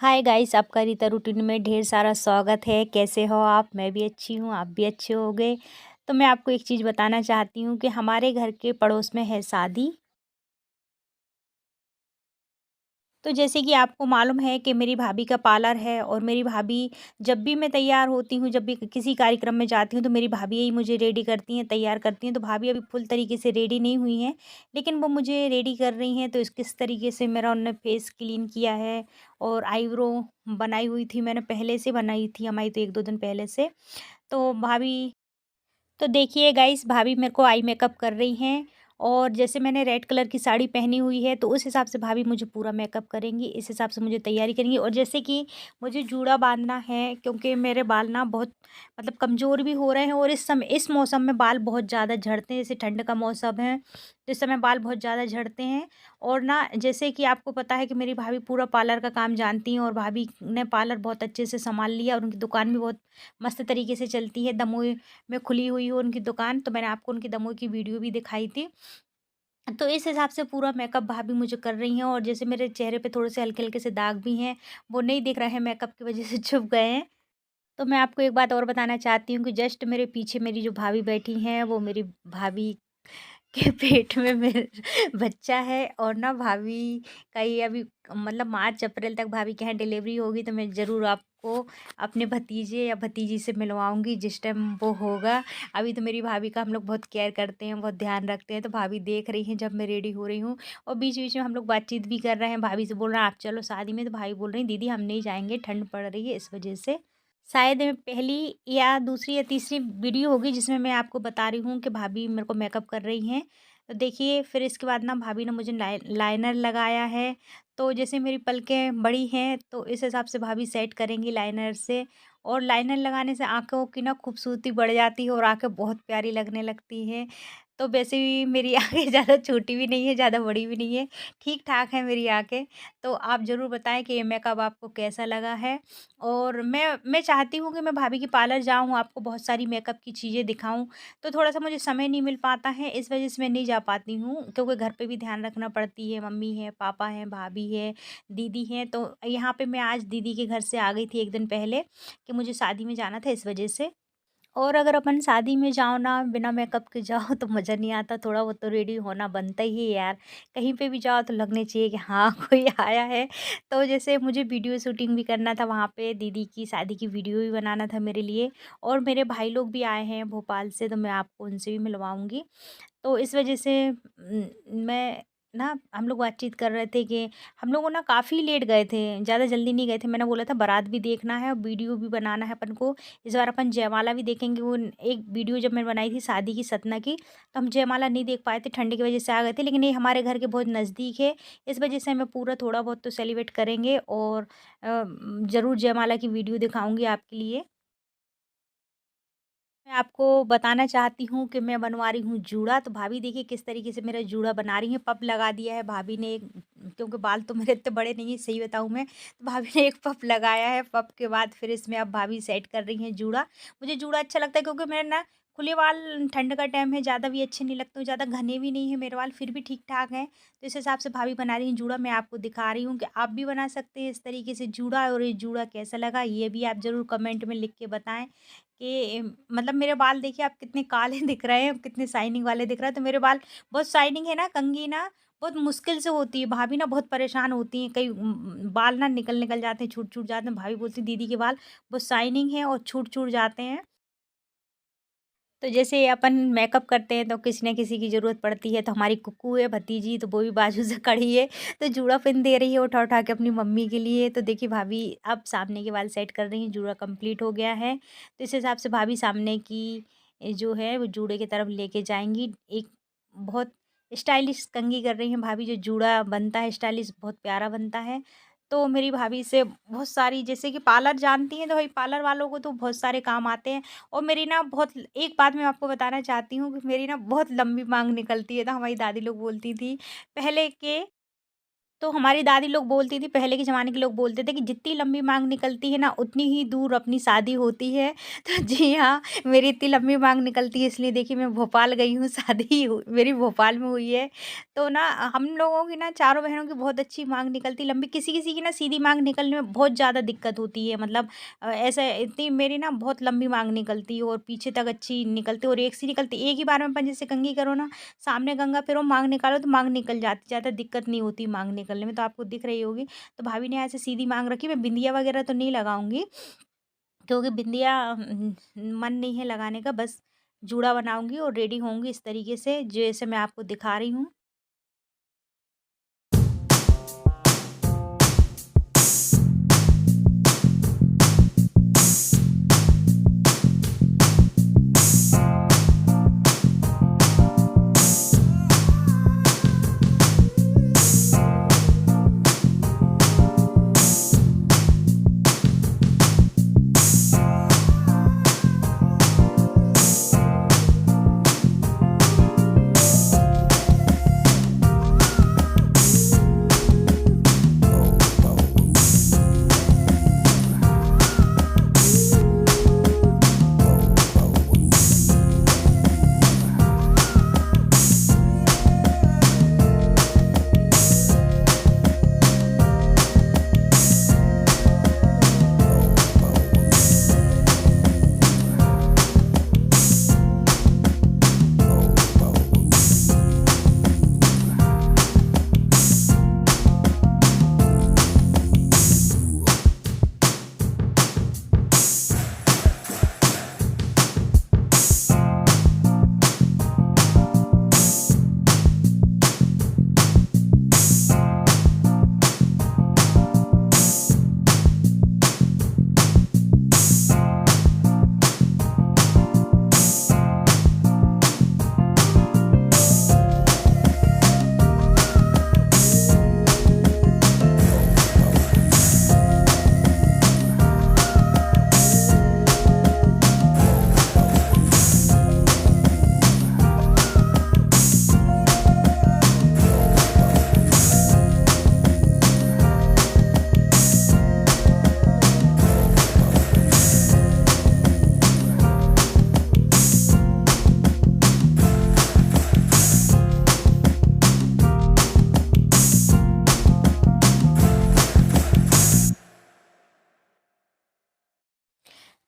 Hi guys, आपका Rita routine में ढेर सारा स्वागत है। कैसे हो आप? मैं भी अच्छी हूँ, आप भी अच्छे होंगे। तो मैं आपको एक चीज़ बताना चाहती हूँ कि हमारे घर के पड़ोस में है शादी। तो जैसे कि आपको मालूम है कि मेरी भाभी का पार्लर है और मेरी भाभी जब भी मैं तैयार होती हूँ, जब भी किसी कार्यक्रम में जाती हूँ, तो मेरी भाभी ही मुझे रेडी करती हैं, तैयार करती हैं। तो भाभी अभी फुल तरीके से रेडी नहीं हुई हैं, लेकिन वो मुझे रेडी कर रही हैं। तो किस तरीके से मेरा उन्होंने फेस क्लीन किया है और आईब्रो बनाई हुई थी, मैंने पहले से बनाई थी, हमारी तो 1-2 दिन पहले से। तो भाभी तो देखिए गाइस, भाभी मेरे को आई मेकअप कर रही हैं और जैसे मैंने रेड कलर की साड़ी पहनी हुई है, तो उस हिसाब से भाभी मुझे पूरा मेकअप करेंगी, इस हिसाब से मुझे तैयारी करेंगी। और जैसे कि मुझे जूड़ा बांधना है, क्योंकि मेरे बाल ना बहुत मतलब कमज़ोर भी हो रहे हैं और इस मौसम में बाल बहुत ज़्यादा झड़ते हैं। जैसे ठंड का मौसम है, तो इस समय बाल बहुत ज़्यादा झड़ते हैं। और ना, जैसे कि आपको पता है कि मेरी भाभी पूरा पार्लर का काम जानती हैं और भाभी ने पार्लर बहुत अच्छे से सँभाल लिया और उनकी दुकान भी बहुत मस्त तरीके से चलती है। दमोह में खुली हुई हो उनकी दुकान, तो मैंने आपको उनकी दमोह की वीडियो भी दिखाई थी। तो इस हिसाब से पूरा मेकअप भाभी मुझे कर रही हैं और जैसे मेरे चेहरे पे थोड़े से हल्के-हल्के से दाग भी हैं, वो नहीं दिख रहे हैं, मेकअप की वज़ह से छुप गए हैं। तो मैं आपको एक बात और बताना चाहती हूँ कि जस्ट मेरे पीछे मेरी जो भाभी बैठी हैं, वो मेरी भाभी के पेट में मेरे बच्चा है। और ना, भाभी का ये अभी मतलब मार्च अप्रैल तक भाभी के यहाँ डिलीवरी होगी, तो मैं ज़रूर आपको अपने भतीजे या भतीजी से मिलवाऊँगी जिस टाइम वो होगा। अभी तो मेरी भाभी का हम लोग बहुत केयर करते हैं, बहुत ध्यान रखते हैं। तो भाभी देख रही हैं जब मैं रेडी हो रही हूँ और बीच-बीच में हम लोग बातचीत भी कर रहे हैं। भाभी से बोल रहे हैं, आप चलो शादी में, तो भाभी बोल रही हैं, दीदी हम नहीं जाएँगे, ठंड पड़ रही है इस वजह से। शायद ये पहली या दूसरी या तीसरी वीडियो होगी जिसमें मैं आपको बता रही हूँ कि भाभी मेरे को मेकअप कर रही हैं। तो देखिए, फिर इसके बाद ना भाभी ने मुझे लाइनर लगाया है। तो जैसे मेरी पलकें बड़ी हैं, तो इस हिसाब से भाभी सेट करेंगी लाइनर से। और लाइनर लगाने से आँखों की ना खूबसूरती बढ़ जाती है और आँखें बहुत प्यारी लगने लगती हैं। तो वैसे भी मेरी आँखें ज़्यादा छोटी भी नहीं है, ज़्यादा बड़ी भी नहीं है, ठीक-ठाक है मेरी आँखें। तो आप ज़रूर बताएँ कि ये मेकअप आपको कैसा लगा है? और मैं चाहती हूँ कि मैं भाभी के पार्लर जाऊँ, आपको बहुत सारी मेकअप की चीज़ें दिखाऊँ, तो थोड़ा-सा मुझे समय नहीं मिल पाता है, इस वज़ह से मैं नहीं जा पाती हूँ, क्योंकि घर पे भी ध्यान रखना पड़ती है, मम्मी है, पापा हैं, भाभी है, दीदी हैं। तो यहाँ पे मैं आज दीदी के घर से आ गई थी 1 दिन पहले कि मुझे शादी में जाना था, इस वज़ह से। और अगर अपन शादी में जाओ ना, बिना मेकअप के जाओ तो मज़ा नहीं आता, थोड़ा बहुत तो रेडी होना बनता ही है यार। कहीं पे भी जाओ तो लगना चाहिए कि हाँ कोई आया है। तो जैसे मुझे वीडियो शूटिंग भी करना था वहाँ पे, दीदी की शादी की वीडियो भी बनाना था मेरे लिए। और मेरे भाई लोग भी आए हैं भोपाल से, तो मैं आपको उनसे भी मिलवाऊँगी। तो इस वजह से मैं ना, हम लोग बातचीत कर रहे थे कि हम लोग ना काफ़ी लेट गए थे, ज़्यादा जल्दी नहीं गए थे। मैंने बोला था बारात भी देखना है और वीडियो भी बनाना है अपन को। इस बार अपन जयमाला भी देखेंगे। वो एक वीडियो जब मैं बनाई थी शादी की सतना की, तो हम जयमाला नहीं देख पाए थे, ठंड की वजह से आ गए थे। लेकिन ये हमारे घर के बहुत नज़दीक है, इस वजह से हमें पूरा थोड़ा बहुत तो सेलिब्रेट करेंगे और ज़रूर जयमाला की वीडियो दिखाऊँगी आपके लिए। मैं आपको बताना चाहती हूँ कि मैं बनवा रही हूँ जूड़ा। तो भाभी देखिए किस तरीके से मेरा जूड़ा बना रही हैं। पफ लगा दिया है भाभी ने एक, क्योंकि बाल तो मेरे इतने बड़े नहीं हैं, सही बताऊँ मैं, तो भाभी ने एक पफ लगाया है। पफ के बाद फिर इसमें अब भाभी सेट कर रही हैं जूड़ा। मुझे जूड़ा अच्छा लगता है क्योंकि मेरे ना खुले बाल, ठंड का टाइम है, ज़्यादा भी अच्छे नहीं लगते, ज़्यादा घने भी नहीं है मेरे बाल, फिर भी ठीक ठाक हैं। तो इस हिसाब से भाभी बना रही हैं जूड़ा। मैं आपको दिखा रही हूँ कि आप भी बना सकते हैं इस तरीके से जूड़ा। और ये जूड़ा कैसा लगा, ये भी आप ज़रूर कमेंट में लिख के बताएं कि मतलब मेरे बाल देखिए आप कितने काले दिख रहे हैं, कितने शाइनिंग वाले दिख रहे हैं। तो मेरे बाल बहुत शाइनिंग है ना, कंघी ना बहुत मुश्किल से होती है। भाभी ना बहुत परेशान होती हैं, कई बाल ना निकल जाते हैं, छूट-छूट जाते हैं। भाभी बोलती हैं दीदी के बाल बहुत शाइनिंग है और छूट-छूट जाते हैं। तो जैसे अपन मेकअप करते हैं तो किसी न किसी की ज़रूरत पड़ती है, तो हमारी कुक्कू है भतीजी, तो वो भी बाजू से खड़ी है, तो जूड़ा पिन दे रही है उठा-उठा के अपनी मम्मी के लिए। तो देखिए भाभी अब सामने के बाल सेट कर रही हैं, जूड़ा कंप्लीट हो गया है। तो इस हिसाब से भाभी सामने की जो है वो जूड़े की तरफ लेके जाएँगी। एक बहुत स्टाइलिश कंघी कर रही हैं भाभी, जो जूड़ा बनता है स्टाइलिश, बहुत प्यारा बनता है। तो मेरी भाभी से बहुत सारी, जैसे कि पार्लर जानती हैं, तो भाई पार्लर वालों को तो बहुत सारे काम आते हैं। और मेरी ना बहुत, एक बात मैं आपको बताना चाहती हूँ कि मेरी ना बहुत लंबी मांग निकलती है। तो हमारी दादी लोग बोलती थी पहले के तो हमारी दादी लोग बोलती थी, पहले के ज़माने के लोग बोलते थे कि जितनी लंबी माँग निकलती है ना, उतनी ही दूर अपनी शादी होती है। तो जी हाँ, मेरी इतनी लंबी माँग निकलती है, इसलिए देखिए मैं भोपाल गई हूँ, शादी मेरी भोपाल में हुई है। तो ना हम लोगों की ना चारों बहनों की बहुत अच्छी माँग निकलती लंबी, किसी-किसी की ना सीधी माँग निकलने में बहुत ज़्यादा दिक्कत होती है। मतलब ऐसे इतनी मेरी ना बहुत लंबी माँग निकलती है और पीछे तक अच्छी निकलती है और एक सी निकलती, एक ही बार में पंजे से कंघी करो ना, सामने गंगा फिर वो माँग निकालो तो माँग निकल जाती, ज़्यादा दिक्कत नहीं होती माँग निकलने में, तो आपको दिख रही होगी। तो भाभी ने ऐसे सीधी माँग रखी, मैं बिंदिया वगैरह तो नहीं लगाऊँगी, क्योंकि बिंदिया मन नहीं है लगाने का, बस जूड़ा बनाऊँगी और रेडी होंगी इस तरीके से जैसे मैं आपको दिखा रही हूँ।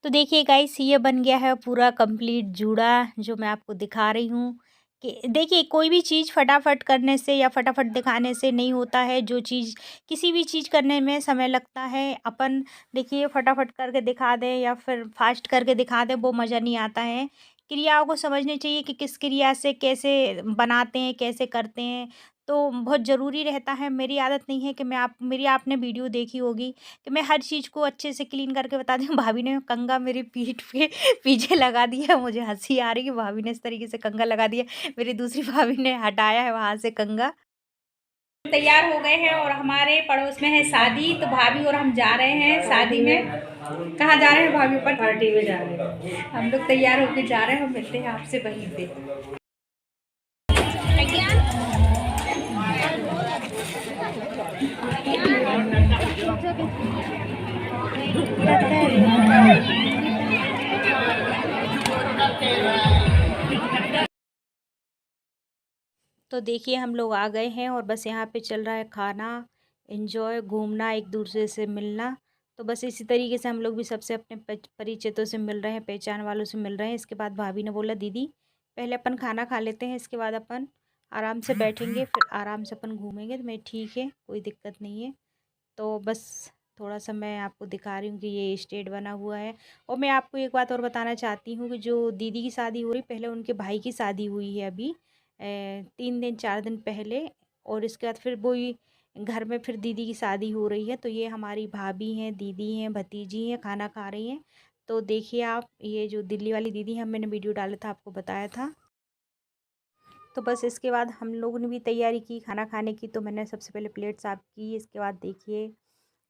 तो देखिए गाइस, ये बन गया है पूरा कंप्लीट जूड़ा जो मैं आपको दिखा रही हूँ कि देखिए कोई भी चीज़ फटाफट करने से या फटाफट दिखाने से नहीं होता है। जो चीज़ किसी भी चीज़ करने में समय लगता है, अपन देखिए फटाफट करके दिखा दें या फिर फास्ट करके दिखा दें, वो मज़ा नहीं आता है। क्रियाओं को समझनी चाहिए कि किस क्रिया से कैसे बनाते हैं, कैसे करते हैं, तो बहुत ज़रूरी रहता है। मेरी आदत नहीं है कि मेरी आपने वीडियो देखी होगी कि मैं हर चीज़ को अच्छे से क्लीन करके बताती हूँ। भाभी ने कंघा मेरी पीठ पे पीछे लगा दिया, मुझे हँसी आ रही है कि भाभी ने इस तरीके से कंघा लगा दिया। मेरी दूसरी भाभी ने हटाया है वहाँ से कंघा। तैयार हो गए हैं और हमारे पड़ोस में है शादी, तो भाभी और हम जा रहे हैं शादी में। कहाँ जा रहे हैं भाभी? ऊपर पार्टी में जा रहे हैं। हम लोग तैयार होके जा रहे हैं, हम मिलते हैं आपसे वहीं पे। तो देखिए हम लोग आ गए हैं और बस यहाँ पे चल रहा है खाना, एन्जॉय, घूमना, एक दूसरे से मिलना। तो बस इसी तरीके से हम लोग भी सबसे अपने परिचितों से मिल रहे हैं, पहचान वालों से मिल रहे हैं। इसके बाद भाभी ने बोला दीदी पहले अपन खाना खा लेते हैं, इसके बाद अपन आराम से बैठेंगे, फिर आराम से अपन घूमेंगे। तो मैं ठीक है, कोई दिक्कत नहीं है। तो बस थोड़ा-सा मैं आपको दिखा रही हूँ कि ये स्टेज बना हुआ है। और मैं आपको एक बात और बताना चाहती हूँ कि जो दीदी की शादी हो रही, पहले उनके भाई की शादी हुई है अभी 3 दिन 4 दिन पहले, और इसके बाद फिर वही घर में फिर दीदी की शादी हो रही है। तो ये हमारी भाभी हैं, दीदी हैं, भतीजी हैं, खाना खा रही हैं। तो देखिए आप, ये जो दिल्ली वाली दीदी हैं, मैंने वीडियो डाला था, आपको बताया था। तो बस इसके बाद हम लोगों ने भी तैयारी की खाना खाने की। तो मैंने सबसे पहले प्लेट साफ़ की, इसके बाद देखिए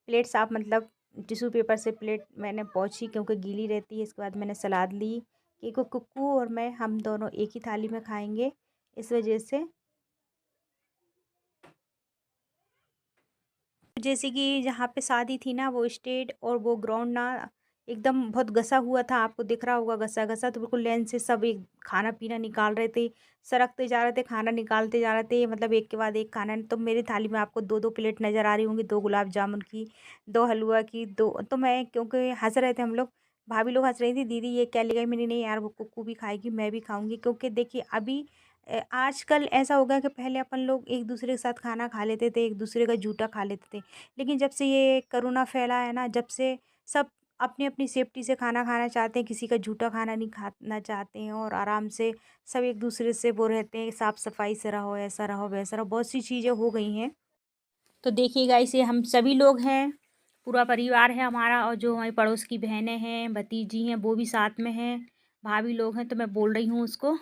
प्लेट साफ़ मतलब टिश्यू पेपर से प्लेट मैंने पोंछी क्योंकि गीली रहती है। इसके बाद मैंने सलाद ली कि कुक्कू और मैं हम दोनों एक ही थाली में खाएँगे, इस वजह से। जैसे कि जहाँ पे शादी थी ना वो स्टेज और वो ग्राउंड ना एकदम बहुत घसा हुआ था, आपको दिख रहा होगा घसा घसा, तो बिल्कुल लाइन से सब एक खाना पीना निकाल रहे थे, सरकते जा रहे थे, खाना निकालते जा रहे थे, मतलब एक के बाद एक खाना। तो मेरी थाली में आपको दो दो प्लेट नज़र आ रही होंगी, दो गुलाब जामुन की, दो हलवा की, दो। तो मैं क्योंकि हंस रहे थे हम लोग, भाभी लोग हंस रही थी, दीदी ये क्या ले गई, मैंने नहीं यार वो कुक्कू भी खाएगी मैं भी खाऊंगी, क्योंकि देखिए अभी आजकल ऐसा हो गया कि पहले अपन लोग एक दूसरे के साथ खाना खा लेते थे, एक दूसरे का जूठा खा लेते थे, लेकिन जब से ये कोरोना फैला है ना, जब से सब अपनी अपनी सेफ्टी से खाना खाना चाहते हैं, किसी का जूठा खाना नहीं खाना चाहते हैं, और आराम से सब एक दूसरे से वो रहते हैं, साफ सफाई से रहो, ऐसा रहो वैसा रहो, बहुत सी चीज़ें हो गई हैं। तो देखिएगा इसे हम सभी लोग हैं, पूरा परिवार है हमारा, और जो हमारी पड़ोस की बहनें हैं, भतीजी हैं, वो भी साथ में हैं, भाभी लोग हैं। तो मैं बोल रही हूँ उसको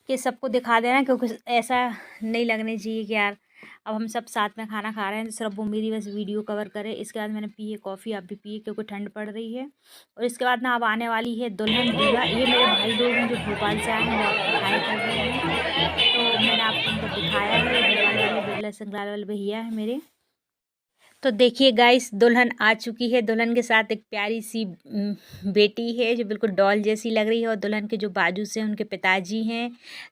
कि सबको दिखा देना, क्योंकि ऐसा नहीं लगने चाहिए कि यार अब हम सब साथ में खाना खा रहे हैं तो सिर्फ वो मेरी बस वीडियो कवर करे। इसके बाद मैंने पी है कॉफ़ी, आप भी पिए क्योंकि ठंड पड़ रही है। और इसके बाद ना अब आने वाली है दुल्हन दूल्हा, ये मेरे भाई लोग हैं जो भोपाल से आए हैं, वो आपको हाय कर रहे हैं, तो मैंने आपको उनको दिखाया है, ये भोपाल वाले बिरला संग्रहालय वाले भैया है मेरे। तो देखिए गाइस दुल्हन आ चुकी है, दुल्हन के साथ एक प्यारी सी बेटी है जो बिल्कुल डॉल जैसी लग रही है, और दुल्हन के जो बाजू से उनके पिताजी हैं,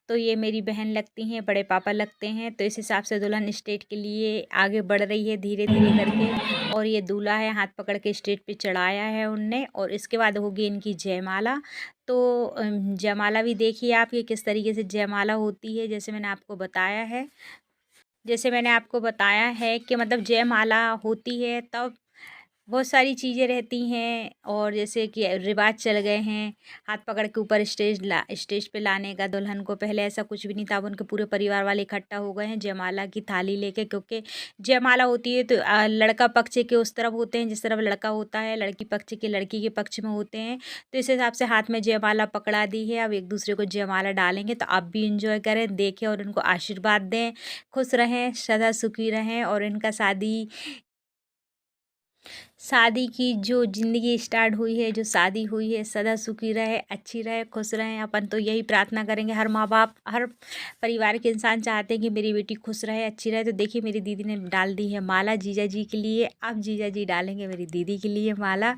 तो ये मेरी बहन लगती हैं, बड़े पापा लगते हैं। तो इस हिसाब से दुल्हन स्टेज के लिए आगे बढ़ रही है धीरे धीरे करके, और ये दूल्हा है हाथ पकड़ के स्टेज पे चढ़ाया है उनने, और इसके बाद होगी इनकी जयमाला। तो जयमाला भी देखिए आप ये किस तरीके से जयमाला होती है, जैसे मैंने आपको बताया है कि मतलब जयमाला होती है तब बहुत सारी चीज़ें रहती हैं, और जैसे कि रिवाज चल गए हैं हाथ पकड़ के ऊपर स्टेज पे लाने का दुल्हन को। पहले ऐसा कुछ भी नहीं था, अब उनके पूरे परिवार वाले इकट्ठा हो गए हैं जयमाला की थाली लेके, क्योंकि जयमाला होती है तो लड़का पक्ष के उस तरफ होते हैं जिस तरफ लड़का होता है, लड़की पक्ष के लड़की के पक्ष में होते हैं। तो इस हिसाब से हाथ में जयमाला पकड़ा दी है, अब एक दूसरे को जयमाला डालेंगे। तो आप भी इंजॉय करें, देखें और उनको आशीर्वाद दें, खुश रहें, सदा सुखी रहें, और इनका शादी की जो ज़िंदगी स्टार्ट हुई है, जो शादी हुई है, सदा सुखी रहे, अच्छी रहे, खुश रहें। अपन तो यही प्रार्थना करेंगे, हर माँ बाप हर परिवार के इंसान चाहते हैं कि मेरी बेटी खुश रहे, अच्छी रहे। तो देखिए मेरी दीदी ने डाल दी है माला जीजा जी के लिए, अब जीजा जी डालेंगे मेरी दीदी के लिए माला।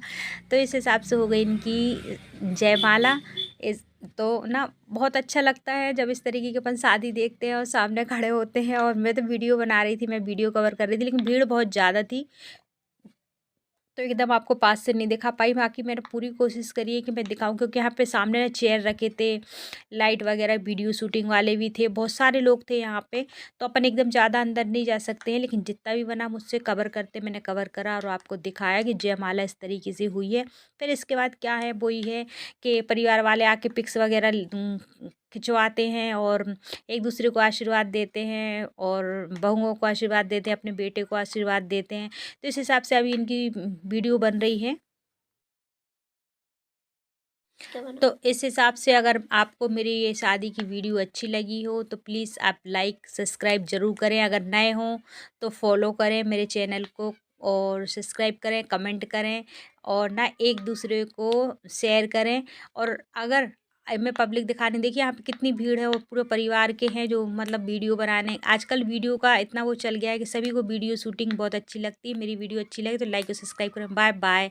तो इस हिसाब से हो गई इनकी जयमाला। इस तो ना बहुत अच्छा लगता है जब इस तरीके के अपन शादी देखते हैं और सामने खड़े होते हैं। और मैं तो वीडियो बना रही थी, मैं वीडियो कवर कर रही थी, लेकिन भीड़ बहुत ज़्यादा थी तो एकदम आपको पास से नहीं दिखा पाई। बाकी मैंने पूरी कोशिश करी है कि मैं दिखाऊं, क्योंकि यहाँ पे सामने ना चेयर रखे थे, लाइट वगैरह वीडियो शूटिंग वाले भी थे, बहुत सारे लोग थे यहाँ पे। तो अपन एकदम ज़्यादा अंदर नहीं जा सकते हैं, लेकिन जितना भी बना मुझसे कवर करते मैंने कवर करा और आपको दिखाया कि जयमाला इस तरीके से हुई है। फिर इसके बाद क्या है वो ही है कि परिवार वाले आके पिक्स वगैरह खिंचवाते हैं और एक दूसरे को आशीर्वाद देते हैं, और बहुओं को आशीर्वाद देते हैं, अपने बेटे को आशीर्वाद देते हैं। तो इस हिसाब से अभी इनकी वीडियो बन रही है। तो इस हिसाब से अगर आपको मेरी ये शादी की वीडियो अच्छी लगी हो तो प्लीज़ आप लाइक सब्सक्राइब ज़रूर करें, अगर नए हों तो फॉलो करें मेरे चैनल को, और सब्सक्राइब करें, कमेंट करें, और ना एक दूसरे को शेयर करें। और अगर मैं पब्लिक दिखाने, देखिए यहाँ पे कितनी भीड़ है, और पूरे परिवार के हैं जो मतलब वीडियो बनाने, आजकल वीडियो का इतना वो चल गया है कि सभी को वीडियो शूटिंग बहुत अच्छी लगती है। मेरी वीडियो अच्छी लगे तो लाइक और सब्सक्राइब करें। Bye bye.